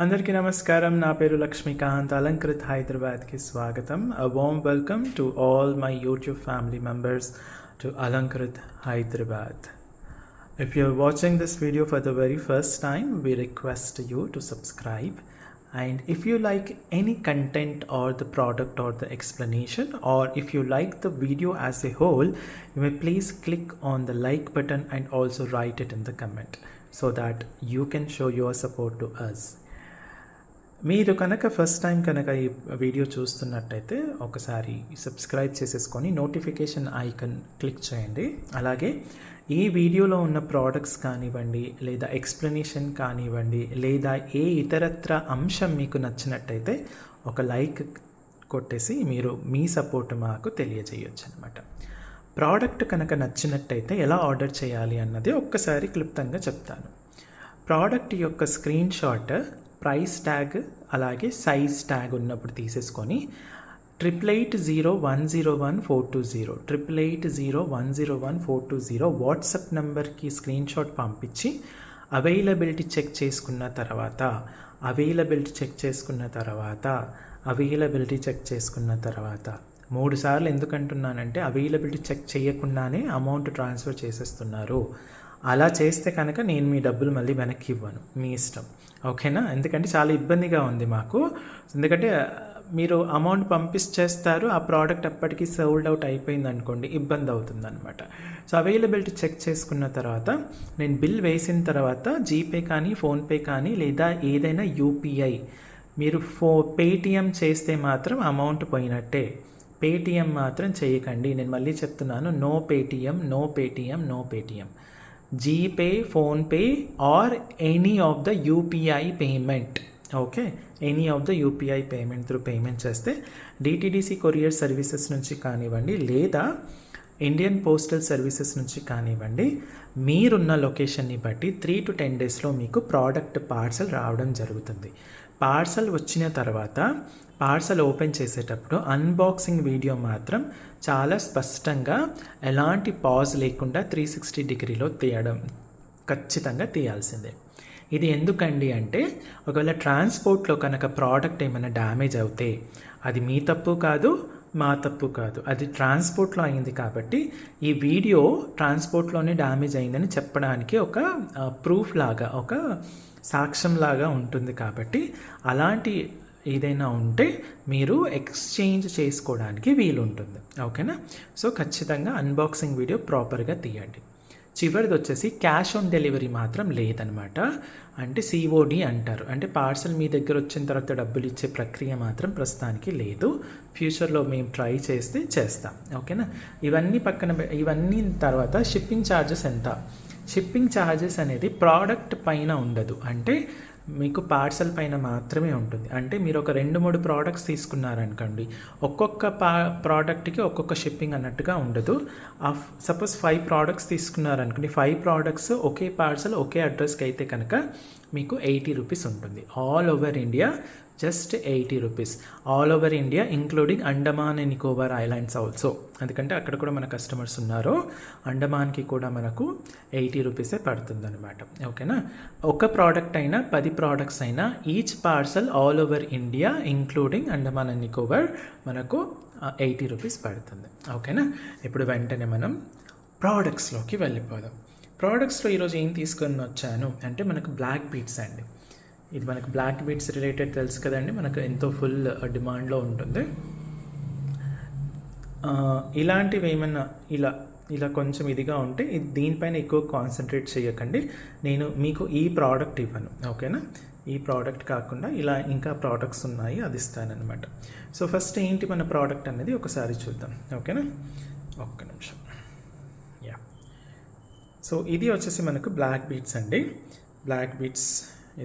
అందరికీ నమస్కారం. నా పేరు లక్ష్మీకాంత్. Alangkrut Hyderabadకి స్వాగతం. A warm welcome to all my YouTube family members to Alangkrut Hyderabad. If you're watching this video for the very first time, we request you to subscribe. And if you like any content or the product or the explanation, or if you like the video as a whole, you may please click on the like button and also write it in the comment so that you can show your support to us. మీరు కనుక first time కనుక ఈ video చూస్తున్నట్టయితే ఒకసారి subscribe చేసేసుకొని notification icon click చేయండి. అలాగే ఈ వీడియోలో ఉన్న ప్రోడక్ట్స్ కానివ్వండి, లేదా ఎక్స్ప్లెనేషన్ కానివ్వండి, లేదా ఏ ఇతరత్ర అంశం మీకు నచ్చినట్టయితే ఒక లైక్ కొట్టేసి మీరు మీ సపోర్ట్ మాకు తెలియజేయొచ్చు అనమాట. ప్రోడక్ట్ కనుక నచ్చినట్టయితే ఎలా ఆర్డర్ చేయాలి అన్నది ఒక్కసారి క్లుప్తంగా చెప్తాను. ప్రోడక్ట్ యొక్క స్క్రీన్ షాట్, ప్రైస్ ట్యాగ్, అలాగే సైజ్ ట్యాగ్ ఉన్నప్పుడు తీసేసుకొని 8880101420 8880101420 వాట్సాప్ నెంబర్కి స్క్రీన్ షాట్ పంపించి అవైలబిలిటీ చెక్ చేసుకున్న తర్వాత 3 సార్లు ఎందుకంటున్నానంటే అవైలబిలిటీ చెక్ చేయకుండానే అమౌంట్ ట్రాన్స్ఫర్ చేసేస్తున్నారు. అలా చేస్తే కనుక నేను మీ డబ్బులు మళ్ళీ వెనక్కి ఇవ్వను, మీ ఇష్టం, ఓకేనా? ఎందుకంటే చాలా ఇబ్బందిగా ఉంది మాకు. ఎందుకంటే మీరు అమౌంట్ పంపించేస్తారు, ఆ ప్రోడక్ట్ అప్పటికి సోల్డ్ అవుట్ అయిపోయింది అనుకోండి, ఇబ్బంది అవుతుంది అనమాట. సో అవైలబిలిటీ చెక్ చేసుకున్న తర్వాత నేను బిల్ వేసిన తర్వాత జీపే కానీ, ఫోన్పే కానీ, లేదా ఏదైనా యూపీఐ మీరు పేటిఎం చేస్తే మాత్రం అమౌంట్ పోయినట్టే. పేటిఎం మాత్రం చేయకండి. నేను మళ్ళీ చెప్తున్నాను, no Paytm. GPay, PhonePe or any of the UPI payment. Okay, any of the UPI payment through payment చేస్తే డిటిడిసి కొరియర్ సర్వీసెస్ నుంచి కానివ్వండి, లేదా ఇండియన్ పోస్టల్ సర్వీసెస్ నుంచి కానివ్వండి, మీరున్న లొకేషన్ని బట్టి 3 to 10 డేస్లో మీకు ప్రోడక్ట్ పార్సల్ రావడం జరుగుతుంది. పార్సల్ వచ్చిన తర్వాత పార్సల్ ఓపెన్ చేసేటప్పుడు అన్బాక్సింగ్ వీడియో మాత్రం చాలా స్పష్టంగా ఎలాంటి పాజ్ లేకుండా 360 డిగ్రీలో తీయడం ఖచ్చితంగా తీయాల్సిందే. ఇది ఎందుకండి అంటే ఒకవేళ ట్రాన్స్పోర్ట్లో కనుక ప్రోడక్ట్ ఏమైనా డ్యామేజ్ అవుతే అది మీ తప్పు కాదు, మా తప్పు కాదు, అది ట్రాన్స్పోర్ట్లో అయింది. కాబట్టి ఈ వీడియో ట్రాన్స్పోర్ట్లోనే డ్యామేజ్ అయిందని చెప్పడానికి ఒక ప్రూఫ్ లాగా, ఒక సాక్ష్యం లాగా ఉంటుంది. కాబట్టి అలాంటి ఏదైనా ఉంటే మీరు ఎక్స్చేంజ్ చేసుకోవడానికి వీలుంటుంది, ఓకేనా? సో ఖచ్చితంగా అన్బాక్సింగ్ వీడియో ప్రాపర్గా తీయండి. చివరిది వచ్చేసి క్యాష్ ఆన్ డెలివరీ మాత్రం లేదనమాట. అంటే సిఓడి అంటారు. అంటే పార్సల్ మీ దగ్గర వచ్చిన తర్వాత డబ్బులు ఇచ్చే ప్రక్రియ మాత్రం ప్రస్తుతానికి లేదు. ఫ్యూచర్లో మేము ట్రై చేస్తే చేస్తాం, ఓకేనా? ఇవన్నీ తర్వాత షిప్పింగ్ ఛార్జెస్ ఎంత? షిప్పింగ్ ఛార్జెస్ అనేది ప్రోడక్ట్ పైన ఉండదు, అంటే మీకు పార్సల్ పైన మాత్రమే ఉంటుంది. అంటే మీరు ఒక 2-3 ప్రోడక్ట్స్ తీసుకున్నారనుకోండి, ఒక్కొక్క ప్రోడక్ట్కి ఒక్కొక్క షిప్పింగ్ అన్నట్టుగా ఉండదు. సపోజ్ 5 ప్రోడక్ట్స్ తీసుకున్నారనుకోండి, 5 ప్రోడక్ట్స్ ఒకే పార్సల్ ఒకే అడ్రస్కి అయితే కనుక మీకు 80 రూపీస్ ఉంటుంది. All over India just 80 rupees. All over India including Andaman and Nicobar islands also. ఎందుకంటే అక్కడ కూడా మన కస్టమర్స్ ఉన్నారు. అండమాన్కి కూడా మనకు 80 రూపీసే పడుతుంది అనమాట, ఓకేనా? ఒక ప్రోడక్ట్ అయినా 10 ప్రోడక్ట్స్ అయినా each parcel all over India including Andaman and Nicobar మనకు 80 రూపీస్ పడుతుంది, ఓకేనా? ఇప్పుడు వెంటనే మనం ప్రోడక్ట్స్లోకి వెళ్ళిపోదాం. ప్రోడక్ట్స్లో ఈరోజు ఏం తీసుకొని వచ్చాను అంటే మనకు బ్లాక్ బీడ్స్ అండి. ఇది మనకు బ్లాక్ బీడ్స్ రిలేటెడ్ తెలుసు కదండి, మనకు ఎంతో ఫుల్ డిమాండ్లో ఉంటుంది. ఇలాంటివి ఏమన్నా ఇలా కొంచెం ఇదిగా ఉంటే దీనిపైన ఎక్కువ కాన్సన్ట్రేట్ చేయకండి. నేను మీకు ఈ ప్రోడక్ట్ ఇవ్వను, ఓకేనా? ఈ ప్రోడక్ట్ కాకుండా ఇలా ఇంకా ప్రోడక్ట్స్ ఉన్నాయి, అది ఇస్తానన్నమాట. సో ఫస్ట్ ఏంటి మన ప్రోడక్ట్ అనేది ఒకసారి చూద్దాం, ఓకేనా? ఒక్క నిమిషం. యా, సో ఇది వచ్చేసి మనకు బ్లాక్ బీడ్స్ అండి. బ్లాక్ బీడ్స్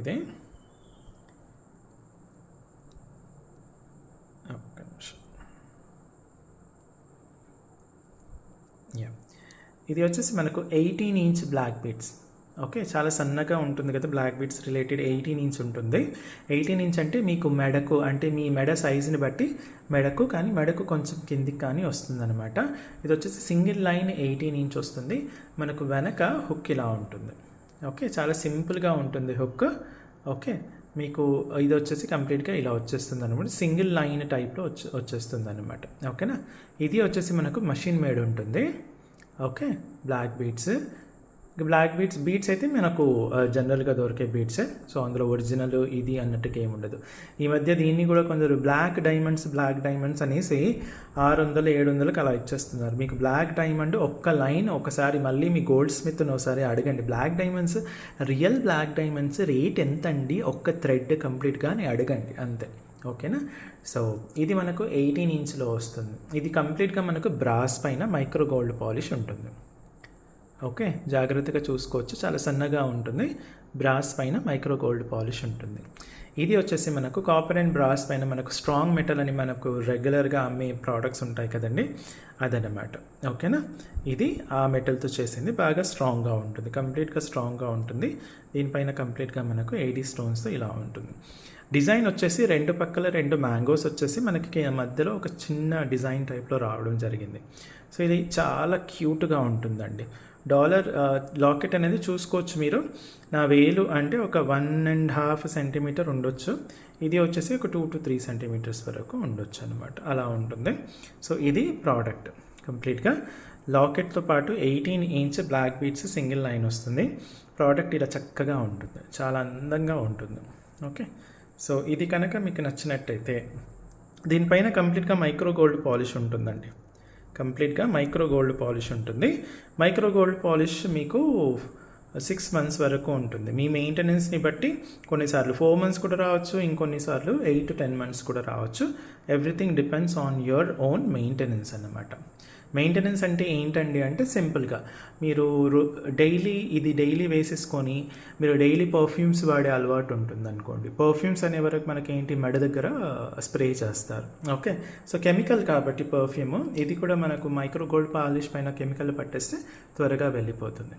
ఇదే. ఇది వచ్చేసి మనకు 18 ఇంచ్ బ్లాక్ బీడ్స్. ఓకే, చాలా సన్నగా ఉంటుంది కదా బ్లాక్ బీడ్స్ రిలేటెడ్. 18 ఇంచ్ ఉంటుంది. 18 ఇంచ్ అంటే మీకు మెడకు, అంటే మీ మెడ సైజుని బట్టి మెడకు, కానీ మెడకు కొంచెం కిందికి కానీ వస్తుందన్నమాట. ఇది వచ్చేసి సింగిల్ లైన్ 18 ఇంచ్ వస్తుంది. మనకు వెనక హుక్ ఇలా ఉంటుంది. ఓకే, చాలా సింపుల్గా ఉంటుంది హుక్. ఓకే, మీకు ఇది వచ్చేసి కంప్లీట్గా ఇలా వచ్చేస్తుంది అనమాట, సింగిల్ లైన్ టైప్లో వచ్చేస్తుంది అనమాట. ఓకేనా. ఇది వచ్చేసి మనకు మషిన్ మేడ్ ఉంటుంది. ఓకే, బ్లాక్ బీట్స్ అయితే మనకు జనరల్గా దొరికే బీట్సే. సో అందులో ఒరిజినల్ ఇది అన్నట్టుగా ఏమి ఉండదు. ఈ మధ్య దీన్ని కూడా కొందరు బ్లాక్ డైమండ్స్ అనేసి 600-700కి అలా ఇచ్చేస్తున్నారు. మీకు బ్లాక్ డైమండ్ ఒక్క లైన్ ఒకసారి మళ్ళీ మీ గోల్డ్ స్మిత్ని ఒకసారి అడగండి. రియల్ బ్లాక్ డైమండ్స్ రేట్ ఎంత అండి ఒక్క థ్రెడ్ కంప్లీట్గా అని అడగండి, అంతే. ఓకేనా. సో ఇది మనకు 18 ఇంచ్లో వస్తుంది. ఇది కంప్లీట్గా మనకు బ్రాస్ పైన మైక్రో గోల్డ్ పాలిష్ ఉంటుంది. ఓకే, జాగ్రత్తగా చూసుకోవచ్చు, చాలా సన్నగా ఉంటుంది. బ్రాస్ పైన మైక్రో గోల్డ్ పాలిష్ ఉంటుంది. ఇది వచ్చేసి మనకు కాపర్ అండ్ బ్రాస్ పైన మనకు స్ట్రాంగ్ మెటల్ అని మనకు రెగ్యులర్గా అమ్మే ప్రోడక్ట్స్ ఉంటాయి కదండి, అదనమాట. ఓకేనా. ఇది ఆ మెటల్తో చేసింది, బాగా స్ట్రాంగ్గా ఉంటుంది, కంప్లీట్గా స్ట్రాంగ్గా ఉంటుంది. దీనిపైన కంప్లీట్గా మనకు 80 స్టోన్స్తో ఇలా ఉంటుంది. డిజైన్ వచ్చేసి 2 పక్కల 2 మ్యాంగోస్ వచ్చేసి మనకి మధ్యలో ఒక చిన్న డిజైన్ టైప్లో రావడం జరిగింది. సో ఇది చాలా క్యూట్గా ఉంటుందండి. లాకెట్ అనేది చూసుకోవచ్చు మీరు. నా వేలు అంటే ఒక 1.5 సెంటీమీటర్ ఉండొచ్చు. ఇది వచ్చేసి ఒక 2 to 3 సెంటీమీటర్స్ వరకు ఉండొచ్చు అనమాట, అలా ఉంటుంది. సో ఇది ప్రోడక్ట్ కంప్లీట్గా. లాకెట్తో పాటు 18 inch black beads single line వస్తుంది. ప్రోడక్ట్ ఇలా చక్కగా ఉంటుంది, చాలా అందంగా ఉంటుంది. ఓకే. సో ఇది కనుక మీకు నచ్చినట్టయితే దీనిపైన కంప్లీట్గా మైక్రో గోల్డ్ పాలిష్ ఉంటుందండి. మైక్రో గోల్డ్ పాలిష్ మీకు 6 months వరకు ఉంటుంది. మీ మెయింటెనెన్స్ని బట్టి కొన్నిసార్లు 4 months కూడా రావచ్చు, ఇంకొన్నిసార్లు 8 to 10 months కూడా రావచ్చు. Everything depends on your own maintenance అన్నమాట. మెయింటెనెన్స్ అంటే ఏంటండి అంటే సింపుల్గా మీరు డైలీ వేసేసుకొని మీరు డైలీ పర్ఫ్యూమ్స్ వాడే అలవాటు ఉంటుంది అనుకోండి. పర్ఫ్యూమ్స్ అనే వరకు మనకేంటి మెడ దగ్గర స్ప్రే చేస్తారు. ఓకే. సో కెమికల్ కాబట్టి పర్ఫ్యూమ్ ఇది కూడా మనకు మైక్రో గోల్డ్ పాలిష్ పైన కెమికల్ పట్టేస్తే త్వరగా వెళ్ళిపోతుంది.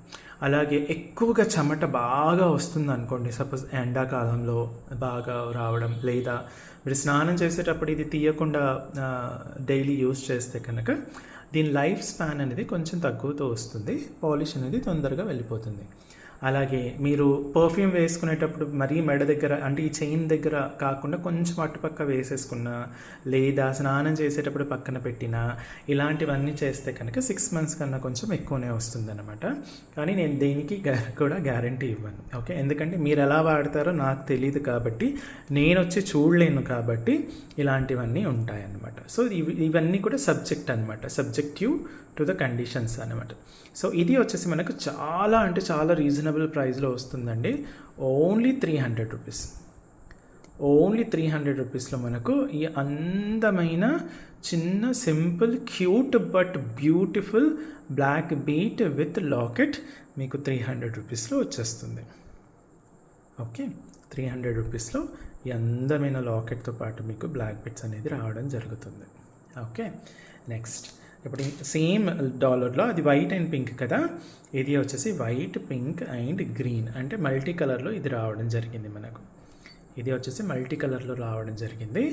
అలాగే ఎక్కువగా చెమట బాగా వస్తుంది అనుకోండి, సపోజ్ ఎండాకాలంలో బాగా రావడం, లేదా మీరు స్నానం చేసేటప్పుడు ఇది తీయకుండా డైలీ యూజ్ చేస్తే కనుక దీని లైఫ్ స్పాన్ అనేది కొంచెం తగ్గుతూ వస్తుంది, పాలిష్ అనేది తొందరగా వెళ్ళిపోతుంది. అలాగే మీరు పర్ఫ్యూమ్ వేసుకునేటప్పుడు మరీ మెడ దగ్గర అంటే ఈ చైన్ దగ్గర కాకుండా కొంచెం అటుపక్క వేసేసుకున్నా, లేదా స్నానం చేసేటప్పుడు పక్కన పెట్టినా, ఇలాంటివన్నీ చేస్తే కనుక 6 months కన్నా కొంచెం ఎక్కువనే వస్తుంది అనమాట. కానీ నేను దేనికి కూడా గ్యారంటీ ఇవ్వను. ఓకే. ఎందుకంటే మీరు ఎలా వాడతారో నాకు తెలియదు కాబట్టి, నేను వచ్చి చూడలేను కాబట్టి ఇలాంటివన్నీ ఉంటాయన్నమాట. సో ఇవన్నీ కూడా సబ్జెక్టివ్ టు ద కండిషన్స్ అనమాట. సో ఇది వచ్చేసి మనకు చాలా రీజనబుల్ ప్రైస్లో వస్తుందండి. Only 300 rupees. ఓన్లీ 300 రూపీస్లో మనకు ఈ అందమైన చిన్న simple cute but beautiful black bead with locket మీకు 300 రూపీస్లో వచ్చేస్తుంది. ఓకే. 300 రూపీస్లో ఈ అందమైన లాకెట్తో పాటు మీకు బ్లాక్ బీట్స్ అనేది రావడం జరుగుతుంది. ఓకే. నెక్స్ట్ ఇప్పుడు సేమ్ డాలర్లో అది వైట్ అండ్ పింక్ కదా, ఇది వచ్చేసి వైట్, పింక్ అండ్ గ్రీన్ అంటే మల్టీ కలర్లో ఇది రావడం జరిగింది మనకు. ఇది వచ్చేసి మల్టీ కలర్లో రావడం జరిగింది,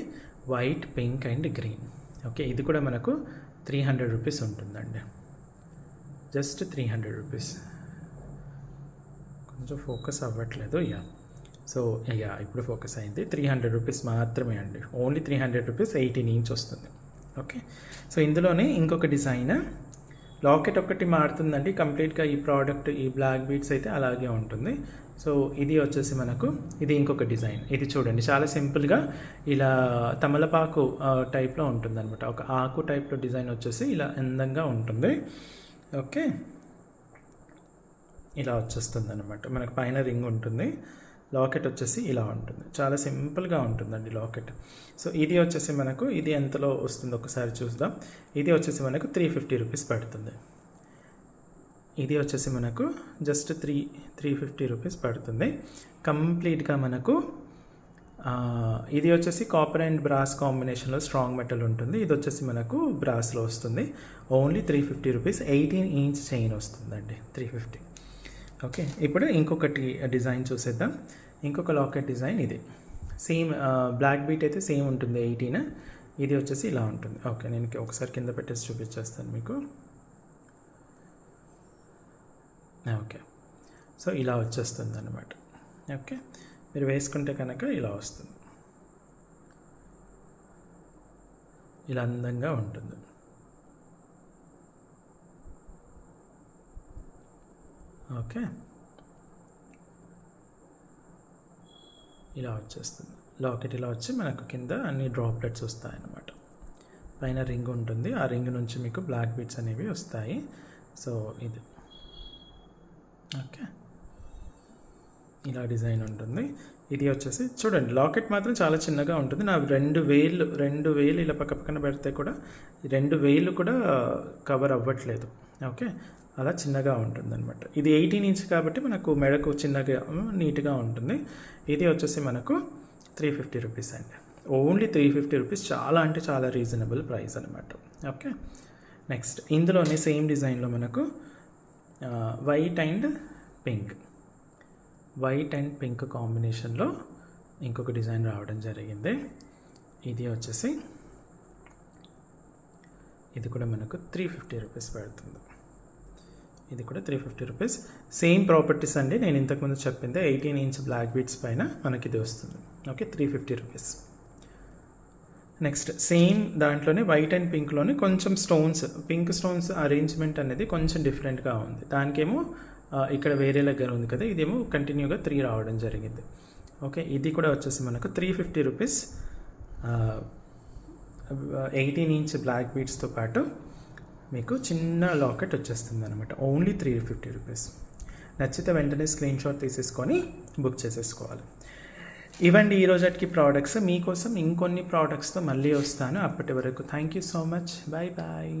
white, pink and green. Okay. ఇది కూడా మనకు 300 రూపీస్ ఉంటుందండి, జస్ట్ 300 రూపీస్. కొంచెం ఫోకస్ అవ్వట్లేదు. సో ఇప్పుడు ఫోకస్ అయింది. 300 రూపీస్ మాత్రమే అండి, ఓన్లీ 300 రూపీస్, 18 ఇంచ్ వస్తుంది. ఓకే. సో ఇందులోనే ఇంకొక డిజైన్ లాకెట్ ఒకటి మారుతుందండి కంప్లీట్గా. ఈ ప్రోడక్ట్ ఈ బ్లాక్ బీడ్స్ అయితే అలాగే ఉంటుంది. సో ఇది వచ్చేసి మనకు ఇది ఇంకొక డిజైన్. ఇది చూడండి, చాలా సింపుల్గా ఇలా తమలపాకు టైప్లో ఉంటుంది అనమాట. ఒక ఆకు టైప్లో డిజైన్ వచ్చేసి ఇలా అందంగా ఉంటుంది. ఓకే. ఇలా వచ్చేస్తుంది అనమాట. మనకు పైన రింగ్ ఉంటుంది, లాకెట్ వచ్చేసి ఇలా ఉంటుంది, చాలా సింపుల్గా ఉంటుందండి లాకెట్. సో ఇది వచ్చేసి మనకు ఇది ఎంతలో వస్తుంది ఒకసారి చూద్దాం. ఇది వచ్చేసి మనకు 350 రూపీస్ పడుతుంది. ఇది వచ్చేసి మనకు జస్ట్ 350 రూపీస్ పడుతుంది కంప్లీట్గా మనకు. ఇది వచ్చేసి కాపర్ అండ్ బ్రాస్ కాంబినేషన్లో స్ట్రాంగ్ మెటల్ ఉంటుంది. ఇది వచ్చేసి మనకు బ్రాస్లో వస్తుంది. ఓన్లీ 350 రూపీస్, 18 ఇంచ్ చైన్ వస్తుందండి, 350. ఓకే. ఇప్పుడు ఇంకొకటి డిజైన్ చూసేద్దాం. ఇంకొక లాకెట్ డిజైన్ ఇది సేమ్ బ్లాక్ బీట్ అయితే సేమ్ ఉంటుంది 18. ఇది వచ్చేసి ఇలా ఉంటుంది. ఓకే. నేను ఒకసారి కింద పెట్టేసి చూపించేస్తాను మీకు. ఓకే. సో ఇలా వచ్చేస్తుంది అనమాట. ఓకే. మీరు వేసుకుంటే కనుక ఇలా వస్తుంది, ఇలా అందంగా ఉంటుంది. ఓకే, ఇలా వచ్చేస్తుంది లాకెట్. ఇలా వచ్చి మనకు కింద అన్ని డ్రాప్లెట్స్ వస్తాయన్నమాట. పైన రింగ్ ఉంటుంది, ఆ రింగ్ నుంచి మీకు బ్లాక్ బీడ్స్ అనేవి వస్తాయి. సో ఇది ఓకే, ఇలా డిజైన్ ఉంటుంది. ఇది వచ్చేసి చూడండి, లాకెట్ మాత్రం చాలా చిన్నగా ఉంటుంది. నా రెండు వేలు ఇలా పక్కన పెడితే కూడా 2 వేలు కూడా కవర్ అవ్వట్లేదు. ఓకే, అలా చిన్నగా ఉంటుంది అనమాట. ఇది 18 ఇంచ్ కాబట్టి మనకు మెడకు చిన్నగా నీట్గా ఉంటుంది. ఇది వచ్చేసి మనకు 350 రూపీస్ అండి, ఓన్లీ 350 రూపీస్. చాలా అంటే చాలా రీజనబుల్ ప్రైస్ అనమాట. ఓకే, నెక్స్ట్ ఇందులోనే సేమ్ డిజైన్లో మనకు వైట్ అండ్ పింక్ కాంబినేషన్లో ఇంకొక డిజైన్ రావడం జరిగింది. ఇది వచ్చేసి ఇది కూడా మనకు 350 రూపీస్ పడుతుంది. ఇది కూడా 350 రూపీస్. సేమ్ ప్రాపర్టీస్ అండి, నేను ఇంతకుముందు చెప్పింది 18 ఇంచ్ బ్లాక్ బీడ్స్ పైన మనకి ఇది వస్తుంది. Okay, 350 rupees. నెక్స్ట్ సేమ్ దాంట్లోనే వైట్ అండ్ పింక్లోనే కొంచెం పింక్ స్టోన్స్ అరేంజ్మెంట్ అనేది కొంచెం డిఫరెంట్గా ఉంది. దానికేమో ఇక్కడ వేరే దగ్గర ఉంది కదా, ఇదేమో కంటిన్యూగా 3 రావడం జరిగింది. ఓకే, ఇది కూడా వచ్చేసి మనకు 350 రూపీస్. 18 ఇంచ్ బ్లాక్ బీడ్స్తో పాటు మీకు చిన్న లాకెట్ వచ్చేస్తుంది అనమాట, ఓన్లీ 350 రూపీస్. నచ్చితే వెంటనే స్క్రీన్ షాట్ తీసేసుకొని బుక్ చేసేసుకోవాలి. ఇవండి ఈ రోజుకి ప్రోడక్ట్స్. మీకోసం ఇంకొన్ని ప్రోడక్ట్స్తో మళ్ళీ వస్తాను. అప్పటి వరకు thank you so much, bye bye.